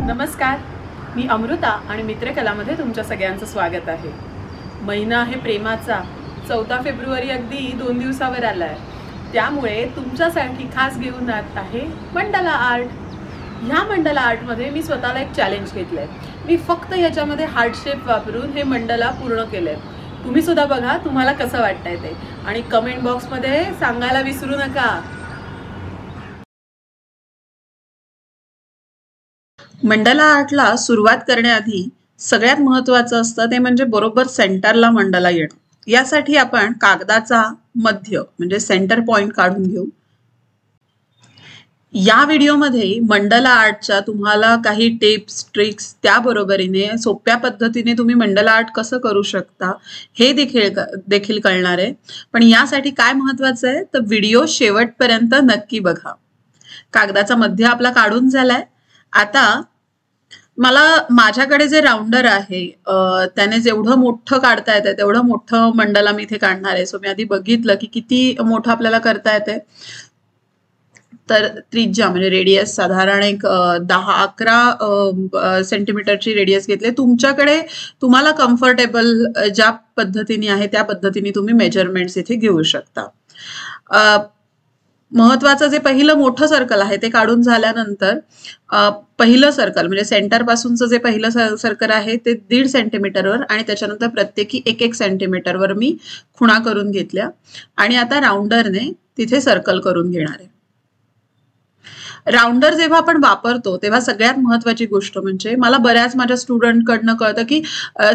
नमस्कार, मी अमृता आणि मित्रकलामध्ये तुमच्या सगळ्यांचं स्वागत आहे। महिना आहे प्रेमाचा, 14 फेब्रुवारी अगदी 2 दिवसावर आलाय, त्यामुळे तुमच्यासाठी खास घेऊन आत आहे मंडला आर्ट। ह्या मंडला आर्टमध्ये मी स्वतःला एक चॅलेंज घेतलंय। मी फक्त ह्याच्यामध्ये हार्ट शेप वापरून हे मंडला पूर्ण केलंय। तुम्ही सुद्धा बघा तुम्हाला कसं वाटतंय ते, आणि कमेंट बॉक्समध्ये सांगायला विसरू नका। मंडला आर्टला सुरुवात करण्याआधी सगळ्यात महत्त्वाचं असतं ते म्हणजे बरोबर सेंटरला मंडला येणं। यासाठी आपण कागदाचा मध्य म्हणजे सेंटर पॉइंट काढून घेऊ। या व्हिडिओमध्ये मंडला आर्टच्या तुम्हाला काही टिप्स ट्रिक्स त्याबरोबरीने सोप्या पद्धतीने तुम्ही मंडला आर्ट कसं करू शकता हे देखील कळणार आहे। पण यासाठी काय महत्त्वाचं आहे तर व्हिडिओ शेवटपर्यंत नक्की बघा। कागदाचा मध्य आपला काढून झालाय। आता मला माझ्याकडे जे राउंडर आहे त्याने जेवढं मोठं काढता येतं तेवढं मोठं मंडला मी इथे काढणार आहे। सो मी आधी बघितलं की किती मोठं आपल्याला करता येते। तर त्रिज्या म्हणजे रेडियस साधारण एक 10-11 सेंटीमीटरची रेडियस घेतले। तुमच्याकडे तुम्हाला कम्फर्टेबल ज्या पद्धतीने आहे त्या पद्धतीने तुम्ही मेजरमेंट्स इथे घेऊ शकता। महत्वाचं जे पहिलं मोठं सर्कल आहे ते काढून झाल्यानंतर पहिलं सर्कल म्हणजे सेंटर पासूनचं जे पहिलं सर्कल आहे ते 1.5 सेंटीमीटरवर आणि त्याच्यानंतर प्रत्येकी 1-1 सेंटीमीटरवर मी खुणा करून घेतल्या आणि आता राउंडरने तिथे सर्कल करून घेणार आहे। राउंडर जेव्हा आपण वापरतो तेव्हा सगळ्यात महत्वाची गोष्ट म्हणजे मला बऱ्याच माझ्या स्टुडंटकडनं कळतं की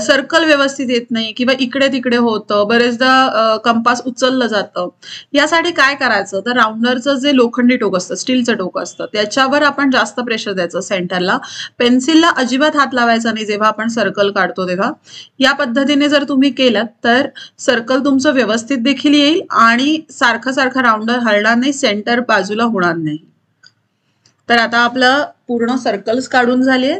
सर्कल व्यवस्थित येत नाही किंवा इकडे तिकडे होतं, बरेचदा कंपास उचललं जातं। यासाठी काय करायचं तर राउंडरचं जे लोखंडी टोक असतं, स्टीलचं टोक असतं, त्याच्यावर आपण जास्त प्रेशर द्यायचं सेंटरला। पेन्सिलला अजिबात हात लावायचा नाही जेव्हा आपण सर्कल काढतो तेव्हा। या पद्धतीने जर तुम्ही केलं तर सर्कल तुमचं व्यवस्थित देखील येईल आणि सारखं सारखं राउंडर हलणार नाही, सेंटर बाजूला होणार नाही। तर आता आपलं पूर्ण सर्कल्स काढून झाले।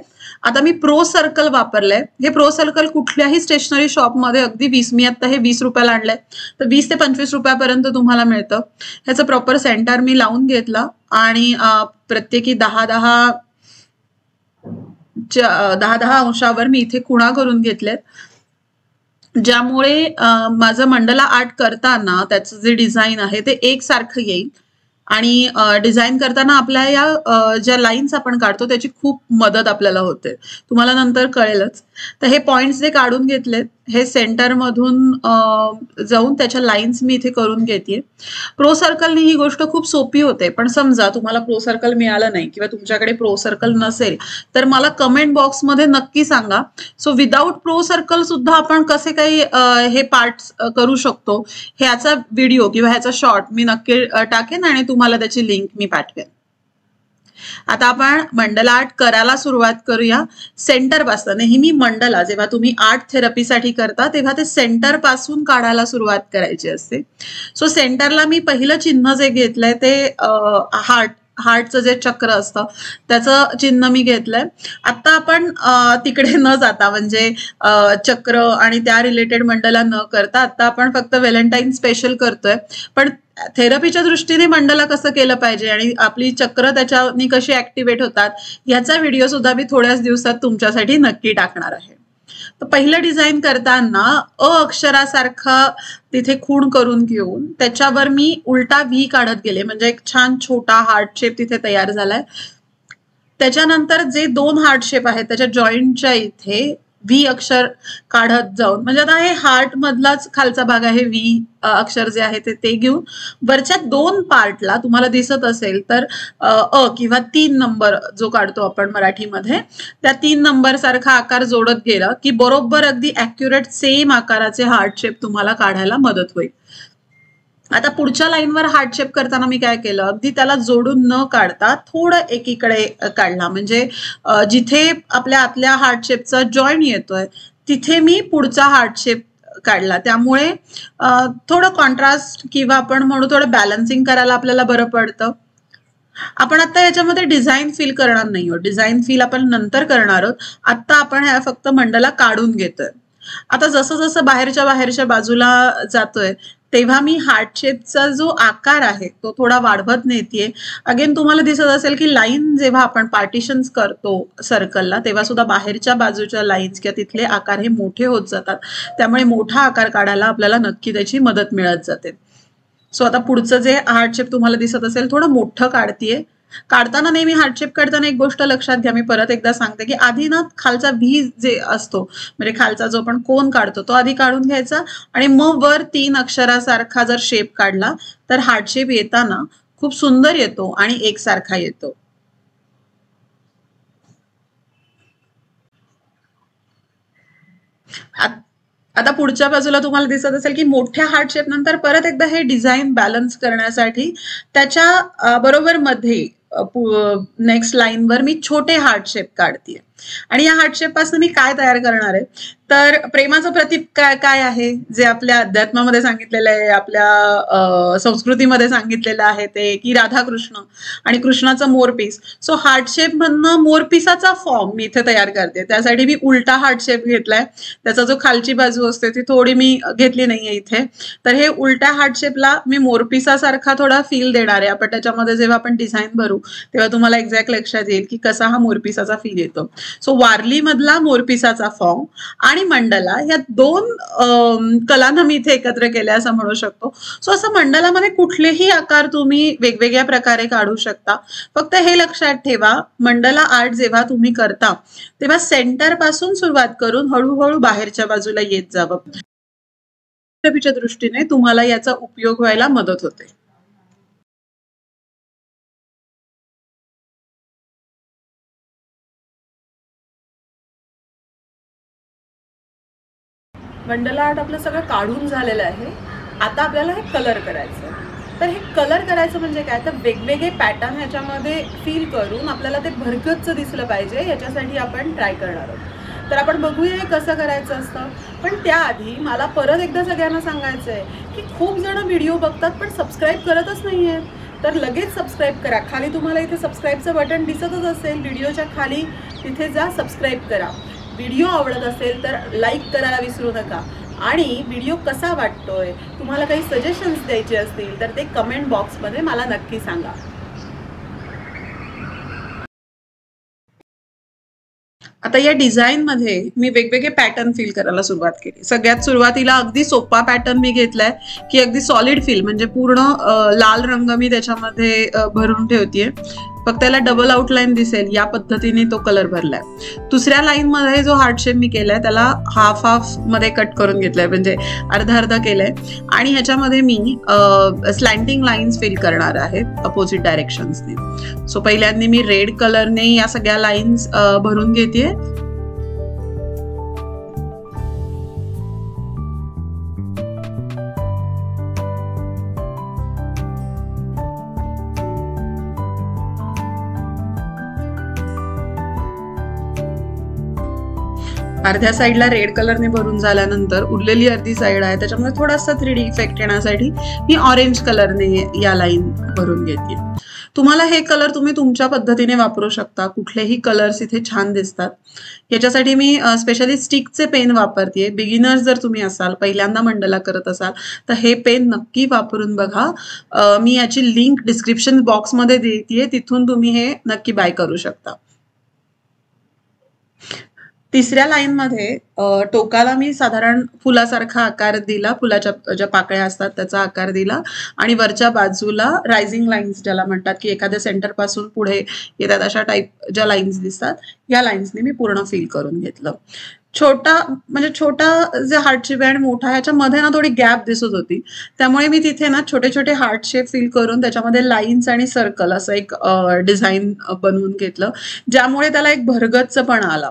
आता मी प्रो सर्कल वापरलंय। हे प्रो सर्कल कुठल्याही स्टेशनरी शॉपमध्ये अगदी 20, मी आता हे 20 रुपयाला आणलंय, तर 20 ते 25 रुपयापर्यंत तुम्हाला मिळतं। ह्याचं प्रॉपर सेंटर मी लावून घेतला आणि प्रत्येकी 10-10 अंशावर मी इथे खुणा करून घेतलेत, ज्यामुळे माझं मंडला आर्ट करताना त्याचं जे डिझाईन आहे ते एकसारखं येईल। आणि डिझाईन करताना आपल्या या ज्या लाईन्स आपण काढतो त्याची खूप मदत आपल्याला होते, तुम्हाला नंतर कळेलच। तर हे पॉइंट्स जे काढून घेतलेत हे सेंटर मधून जाऊन त्याच्या लाईन्स मी इथे करून घेते। प्रो सर्कलनी ही गोष्ट खूप सोपी होते। पण समजा तुम्हाला प्रो सर्कल मिळालं नाही किंवा तुमच्याकडे प्रो सर्कल नसेल तर मला कमेंट बॉक्समध्ये नक्की सांगा। सो विदाउट प्रो सर्कल सुद्धा आपण कसे काही हे पार्ट्स करू शकतो ह्याचा व्हिडिओ किंवा ह्याचा शॉर्ट मी नक्की टाकेन आणि तुम्हाला त्याची लिंक मी पाठवेन। आता आपण मंडला आर्ट करायला सुरुवात करूया। सेंटर पासून नेहमी मंडला जेव्हा तुम्ही आर्ट थेरपीसाठी करता तेव्हा ते सेंटर पासून काढायला सुरुवात करायची असते। सो सेंटरला मी पहिलं चिन्ह जे घेतलंय ते हार्टचं जे चक्र असतं त्याचं चिन्ह मी घेतलंय। आता आपण तिकडे न जाता म्हणजे चक्र आणि त्या रिलेटेड मंडला न करता आता आपण फक्त व्हॅलेंटाईन स्पेशल करतोय। पण थेरपीच्या दृष्टीने मंडला कसं केलं पाहिजे आणि आपली चक्र त्याच्यानी कशी ऍक्टिव्हेट होतात याचा व्हिडिओ सुद्धा मी थोड्याच दिवसात तुमच्यासाठी नक्की टाकणार आहे। तर पहिलं डिझाईन करताना अक्षरासारखा तिथे खूण करून घेऊन त्याच्यावर मी उलटा व्ही काढत गेले, म्हणजे एक छान छोटा हार्ट शेप तिथे तयार झालाय। त्याच्यानंतर जे 2 हार्ट शेप आहेत त्याच्या जॉईंटच्या इथे व्ही अक्षर काढत जाऊन, म्हणजे आता हे हार्ट मधलाच खालचा भाग आहे, व्ही अक्षर जे आहे ते घेऊन वरच्या 2 पार्टला तुम्हाला दिसत असेल तर किंवा 3 नंबर जो काढतो आपण मराठीमध्ये त्या 3 नंबर सारखा आकार जोडत गेला की बरोबर अगदी ॲक्युरेट सेम आकाराचे हार्ट शेप तुम्हाला काढायला मदत होईल। आता पुढच्या लाईनवर हार्ट शेप करताना मी काय केलं, अगदी त्याला जोडून न काढता थोडं एकीकडे काढला, म्हणजे जिथे आपल्या आतल्या हार्ट शेपचा जॉईंट येतोय तिथे मी पुढचा हार्ट शेप काढला। त्यामुळे थोडं कॉन्ट्रास्ट किंवा आपण म्हणू थोडं बॅलन्सिंग करायला आपल्याला बरं पडतं। आपण आता याच्यामध्ये डिझाईन फिल करणार नाही आहोत, डिझाईन फिल आपण नंतर करणार आहोत। आता आपण ह्या फक्त मंडला काढून घेतोय। आता जसं जसं बाहेरच्या बाजूला जातोय तेव्हा मी हार्ट शेपचा जो आकार आहे तो थोडा वाढवत नेतीये. अगेन तुम्हाला दिसत असेल की लाईन जेव्हा आपण पार्टिशन्स करतो सर्कलला तेव्हा सुद्धा बाहेरच्या बाजूच्या लाईन्स किंवा तिथले आकार हे मोठे होत जातात. त्यामुळे मोठा आकार काढायला आपल्याला नक्की त्याची मदत मिळत जाते. सो आता पुढचं जे हार्ट शेप तुम्हाला दिसत असेल थोडं मोठं काढतीये. काढताना नेहमी हार्ट शेप काढताना एक गोष्ट लक्षात घ्या, मी परत एकदा सांगते की आधी ना खालचा व्ही जे असतो म्हणजे खालचा जो आपण कोन काढतो तो आधी काढून घ्यायचा आणि मग वर 3 अक्षरासारखा जर शेप काढला तर हार्ट शेप येताना खूप सुंदर येतो आणि एकसारखा येतो. आता पुढच्या बाजूला तुम्हाला दिसत असेल की मोठ्या हार्ट शेप नंतर परत एकदा हे डिझाईन बॅलन्स करण्यासाठी त्याच्या बरोबर मध्ये नेक्स्ट लाईनवर मी छोटे हार्ट शेप काढते आणि या हार्ट शेप पासून मी काय तयार करणार आहे तर प्रेमाचं प्रतीक काय काय आहे जे आपल्या अध्यात्मामध्ये सांगितलेलं आहे, आपल्या संस्कृतीमध्ये सांगितलेलं आहे ते की राधाकृष्ण आणि कृष्णाचं मोरपीस. सो हार्ट शेप मधनं मोरपिसाचा फॉर्म मी इथे तयार करते. त्यासाठी मी उलटा हार्ट शेप घेतलाय. त्याचा जो खालची बाजू असते ती थोडी मी घेतली नाहीये इथे. तर हे उलट्या हार्ट शेपला मी मोरपिसासारखा थोडा फील देणार आहे. आपण त्याच्यामध्ये जेव्हा आपण डिझाईन भरू तेव्हा तुम्हाला एक्झॅक्ट लक्षात येईल की कसा हा मोरपिसाचा फील येतो. सो वारली मधला मोरपिसाचा फॉर्म आणि मंडला या दोन कलांना मी इथे एकत्र केल्या असं म्हणू शकतो. सो असं मंडलामध्ये कुठलेही आकार तुम्ही वेगवेगळ्या प्रकारे काढू शकता. फक्त हे लक्षात ठेवा मंडला आर्ट जेव्हा तुम्ही करता तेव्हा सेंटर पासून सुरुवात करून हळूहळू बाहेरच्या बाजूला येत जावं. दृष्टीने तुम्हाला याचा उपयोग व्हायला मदत होते. मंडला आर्ट आपलं सगळं काढून झालेलं आहे. आता आपल्याला हे कलर करायचं आहे. तर हे कलर करायचं म्हणजे काय तर वेगवेगळे पॅटर्न ह्याच्यामध्ये फील करून आपल्याला ते भरगच्च दिसलं पाहिजे याच्यासाठी आपण ट्राय करणार आहोत. तर आपण बघूया हे कसं करायचं असतं. पण त्याआधी मला परत एकदा सगळ्यांना सांगायचं आहे की खूप जण व्हिडिओ बघतात पण सबस्क्राईब करतच नाही आहेत. तर लगेच सबस्क्राईब करा. खाली तुम्हाला इथे सबस्क्राईबचं बटन दिसतच असेल. व्हिडिओच्या खाली तिथे जा, सबस्क्राईब करा. व्हिडिओ आवडत असेल तर लाईक करायला विसरू नका आणि व्हिडिओ कसा वाटतोय तुम्हाला काही सजेशन्स द्यायचे असतील तर ते कमेंट बॉक्समध्ये मला नक्की सांगा. आता या डिझाईन मध्ये मी वेगवेगळे पॅटर्न फील करायला सुरुवात केली. सगळ्यात सुरुवातीला अगदी सोपा पॅटर्न मी घेतलाय की अगदी सॉलिड फील म्हणजे पूर्ण लाल रंग मी त्याच्यामध्ये भरून ठेवतेय. फक्त त्याला डबल आउटलाईन दिसेल या पद्धतीने तो कलर भरलाय. दुसऱ्या लाईन मध्ये जो हार्ट शेप मी केलाय त्याला हाफ हाफ मध्ये कट करून घेतलाय म्हणजे अर्धा अर्धा केलाय आणि ह्याच्यामध्ये मी स्लॅन्टिंग लाईन्स फिल करणार आहे अपोजिट डायरेक्शन्सने. सो पहिल्यांदा मी रेड कलरने या सगळ्या लाईन्स भरून घेतेय. अर्ध्या साईडला रेड कलरने भरून झाल्यानंतर उरलेली अर्धी साईड आहे त्याच्यामध्ये थोडासा 3D इफेक्ट येण्यासाठी मी ऑरेंज कलरने या लाईन भरून घेते. तुम्हाला हे कलर तुम्ही तुमच्या पद्धतीने वापरू शकता. कुठलेही कलर्स इथे छान दिसतात. याच्यासाठी मी स्पेशली स्टिकचे पेन वापरते. बिगिनर्स जर तुम्ही असाल, पहिल्यांदा मंडला करत असाल तर हे पेन नक्की वापरून बघा. मी याची लिंक डिस्क्रिप्शन बॉक्समध्ये देते, तिथून तुम्ही हे नक्की बाय करू शकता. तिसऱ्या लाईन मध्ये टोकाला मी साधारण फुलासारखा आकार दिला. फुलाच्या ज्या पाकळ्या असतात त्याचा आकार दिला आणि वरच्या बाजूला रायझिंग लाईन्स ज्याला म्हणतात की एखाद्या सेंटर पासून पुढे येतात अशा टाईप ज्या लाईन्स दिसतात या लाईन्सने मी पूर्ण फिल करून घेतलं. छोटा जे हार्ट शेप आहे आणि मोठा ह्याच्यामध्ये ना थोडी गॅप दिसत होती त्यामुळे मी तिथे ना छोटे छोटे हार्ट शेप फिल करून त्याच्यामध्ये लाईन्स आणि सर्कल असं एक डिझाईन बनवून घेतलं ज्यामुळे त्याला एक भरगच्चपणा आला.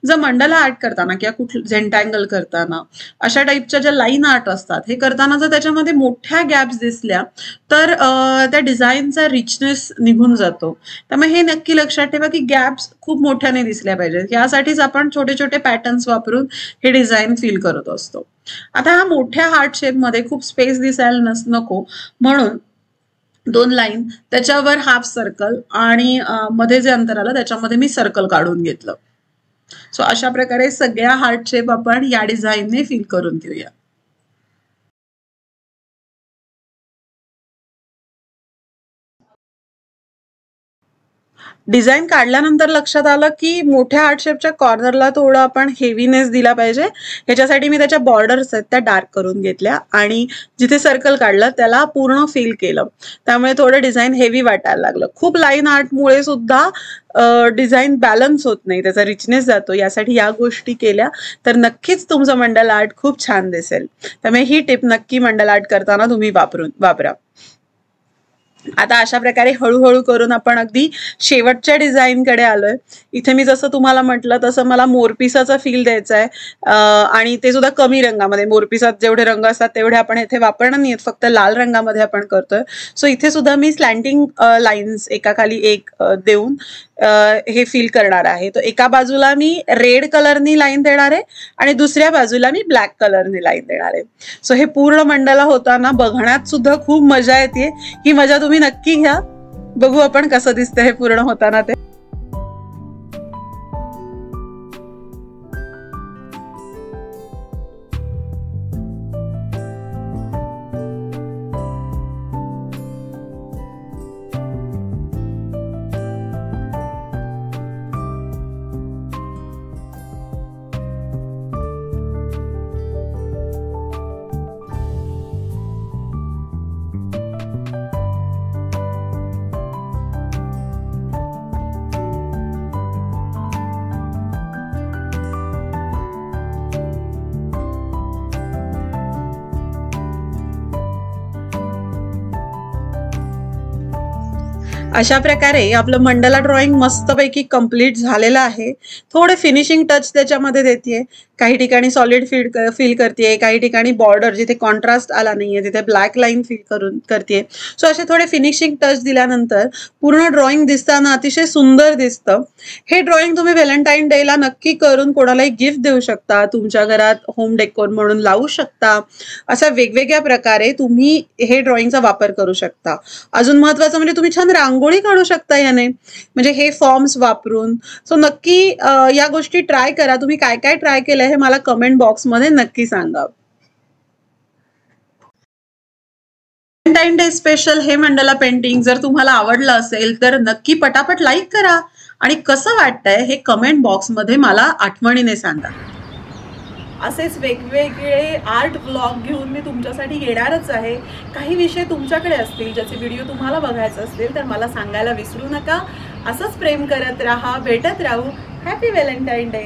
जर मंडला आर्ट करताना किंवा कुठलं झेंटँगल करताना अशा टाईपच्या ज्या लाईन आर्ट असतात हे करताना जर त्याच्यामध्ये मोठ्या गॅप्स दिसल्या तर त्या डिझाईनचा रिचनेस निघून जातो. त्यामुळे हे नक्की लक्षात ठेवा की गॅप्स खूप मोठ्याने दिसल्या पाहिजेत. यासाठीच आपण छोटे छोटे पॅटर्न्स वापरून हे डिझाईन फील करत असतो. आता हा मोठ्या हार्ट शेप मध्ये खूप स्पेस दिसायला नको म्हणून 2 लाईन त्याच्यावर हाफ सर्कल आणि मध्ये जे अंतर आलं त्याच्यामध्ये मी सर्कल काढून घेतलं. सो अशा प्रकारे सगळ्या हार्ट शेप आपण या डिझाईनने फील करून घेऊया. डिझाइन काढल्यानंतर लक्षात आलं की मोठ्या हार्ट शेपच्या कॉर्नरला थोडं आपण हेवीनेस दिला पाहिजे. ह्याच्यासाठी मी त्याच्या बॉर्डर्स आहेत त्या डार्क करून घेतल्या आणि जिथे सर्कल काढलं त्याला पूर्ण फिल केलं. त्यामुळे थोडं डिझाइन हेवी वाटायला लागलं. खूप लाईन आर्टमुळे सुद्धा डिझाइन बॅलन्स होत नाही, त्याचा रिचनेस जातो. यासाठी या गोष्टी केल्या तर नक्कीच तुमचं मंडला आर्ट खूप छान दिसेल. त्यामुळे ही टिप नक्की मंडला आर्ट करताना तुम्ही वापरा. आता अशा प्रकारे हळूहळू करून आपण अगदी शेवटच्या डिझाईनकडे आलोय. इथे मी जसं तुम्हाला म्हटलं तसं मला मोरपिसाचा फील द्यायचा आहे आणि ते सुद्धा कमी रंगामध्ये. मोरपिसात जेवढे रंग असतात तेवढे आपण इथे वापरणार नाहीत, फक्त लाल रंगामध्ये आपण करतोय. सो इथे सुद्धा मी स्लँटिंग लाईन्स एकाखाली एक देऊन हे फील करणार आहे. तर एका बाजूला मी रेड कलरनी लाईन देणार आहे आणि दुसऱ्या बाजूला मी ब्लॅक कलरनी लाईन देणार आहे. सो हे पूर्ण मंडला होताना बघण्यात सुद्धा खूप मजा येते. ही मजा तुम्ही नक्की घ्या. बघू आपण कसं दिसतं हे पूर्ण होताना ते. अशा प्रकारे आपलं मंडला ड्रॉइंग मस्तपैकी कंप्लीट झालेलं आहे. थोडे फिनिशिंग टच त्याच्यामध्ये देते. काही ठिकाणी सॉलिड फील करते, काही ठिकाणी बॉर्डर जिथे कॉन्ट्रास्ट आला नाहीये तिथे ब्लॅक लाईन फील करते. सो असे थोडे फिनिशिंग टच दिल्यानंतर पूर्ण ड्रॉइंग दिसताना अतिशय सुंदर दिसतं. हे ड्रॉइंग तुम्ही व्हॅलेंटाईन डेला नक्की करून कोणालाही गिफ्ट देऊ शकता, तुमच्या घरात होम डेकोर म्हणून लावू शकता. अशा वेगवेगळ्या प्रकारे तुम्ही हे ड्रॉइंगचा वापर करू शकता. अजून महत्वाचं म्हणजे तुम्ही छान रांगोळी काढू शकता याने, म्हणजे हे फॉर्म्स वापरून. सो नक्की या गोष्टी ट्राय करा. तुम्ही काय काय ट्राय केलं हे मला कमेंट बॉक्स मध्ये नक्की सांगा. व्हॅलेंटाईन डे स्पेशल हे मंडला पेंटिंग जर तुम्हाला आवडलं असेल तर नक्की पटापट लाईक करा आणि कसं वाटतंय हे कमेंट बॉक्स मध्ये मला आठवणीने सांगा. असेच वेगवेगळे आर्ट ब्लॉग घेऊन मी तुमच्यासाठी येणारच आहे. काही विषय तुमच्याकडे असतील ज्याचे व्हिडिओ तुम्हाला बघायचे असतील तर मला सांगायला विसरू नका. असंच प्रेम करत राहा, भेटत राहू. Happy Valentine day.